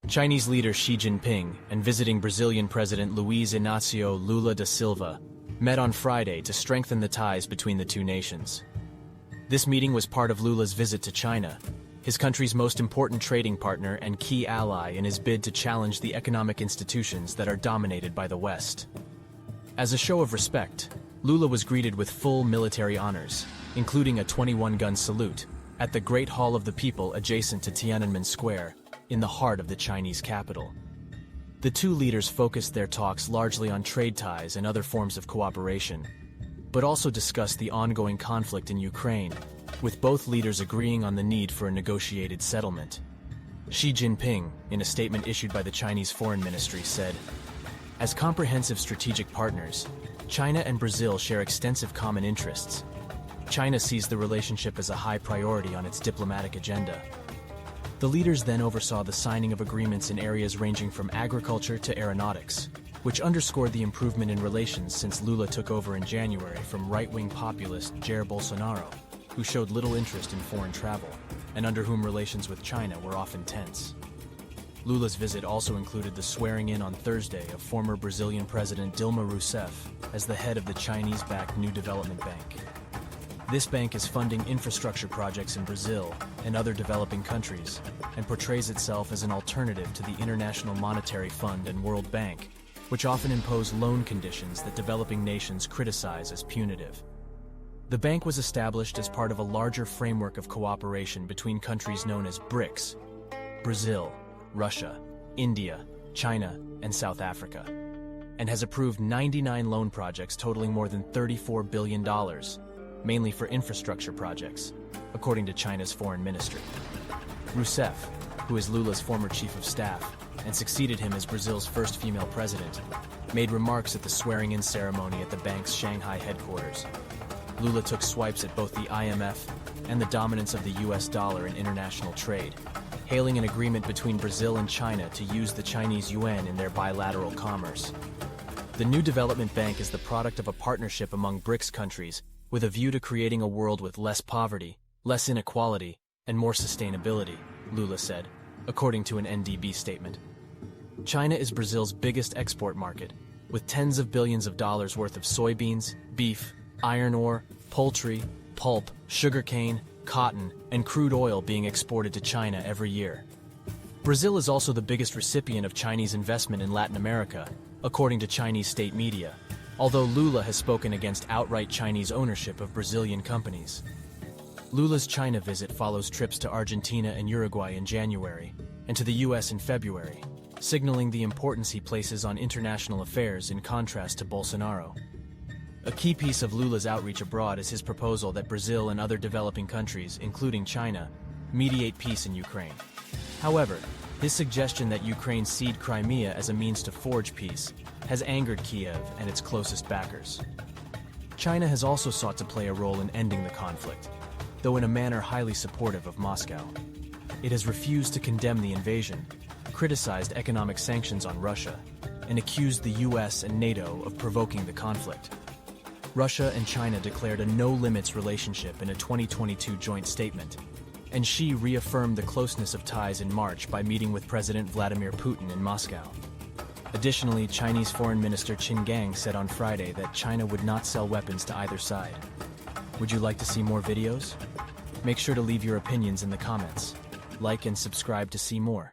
Chinese leader Xi Jinping and visiting Brazilian President Luiz Inácio Lula da Silva met on Friday to strengthen the ties between the two nations. This meeting was part of Lula's visit to China, his country's most important trading partner and key ally in his bid to challenge the economic institutions that are dominated by the West. As a show of respect, Lula was greeted with full military honors, including a 21-gun salute, at the Great Hall of the People adjacent to Tiananmen Square, in the heart of the Chinese capital. The two leaders focused their talks largely on trade ties and other forms of cooperation, but also discussed the ongoing conflict in Ukraine, with both leaders agreeing on the need for a negotiated settlement. Xi Jinping, in a statement issued by the Chinese Foreign Ministry, said, "As comprehensive strategic partners, China and Brazil share extensive common interests. China sees the relationship as a high priority on its diplomatic agenda." The leaders then oversaw the signing of agreements in areas ranging from agriculture to aeronautics, which underscored the improvement in relations since Lula took over in January from right-wing populist Jair Bolsonaro, who showed little interest in foreign travel, and under whom relations with China were often tense. Lula's visit also included the swearing-in on Thursday of former Brazilian President Dilma Rousseff as the head of the Chinese-backed New Development Bank. This bank is funding infrastructure projects in Brazil and other developing countries, and portrays itself as an alternative to the International Monetary Fund and World Bank, which often impose loan conditions that developing nations criticize as punitive. The bank was established as part of a larger framework of cooperation between countries known as BRICS: Brazil, Russia, India, China, and South Africa, and has approved 99 loan projects totaling more than $34 billion, mainly for infrastructure projects, according to China's foreign ministry. Rousseff, who is Lula's former chief of staff and succeeded him as Brazil's first female president, made remarks at the swearing-in ceremony at the bank's Shanghai headquarters. Lula took swipes at both the IMF and the dominance of the US dollar in international trade, hailing an agreement between Brazil and China to use the Chinese yuan in their bilateral commerce. The New Development Bank is the product of a partnership among BRICS countries with a view to creating a world with less poverty, less inequality, and more sustainability, Lula said, according to an NDB statement. China is Brazil's biggest export market, with tens of billions of dollars worth of soybeans, beef, iron ore, poultry, pulp, sugarcane, cotton, and crude oil being exported to China every year. Brazil is also the biggest recipient of Chinese investment in Latin America, according to Chinese state media, although Lula has spoken against outright Chinese ownership of Brazilian companies. Lula's China visit follows trips to Argentina and Uruguay in January, and to the US in February, signaling the importance he places on international affairs in contrast to Bolsonaro. A key piece of Lula's outreach abroad is his proposal that Brazil and other developing countries, including China, mediate peace in Ukraine. However, his suggestion that Ukraine cede Crimea as a means to forge peace has angered Kiev and its closest backers. China has also sought to play a role in ending the conflict, though in a manner highly supportive of Moscow. It has refused to condemn the invasion, criticized economic sanctions on Russia, and accused the US and NATO of provoking the conflict. Russia and China declared a no-limits relationship in a 2022 joint statement, and Xi reaffirmed the closeness of ties in March by meeting with President Vladimir Putin in Moscow. Additionally, Chinese Foreign Minister Qin Gang said on Friday that China would not sell weapons to either side. Would you like to see more videos? Make sure to leave your opinions in the comments. Like and subscribe to see more.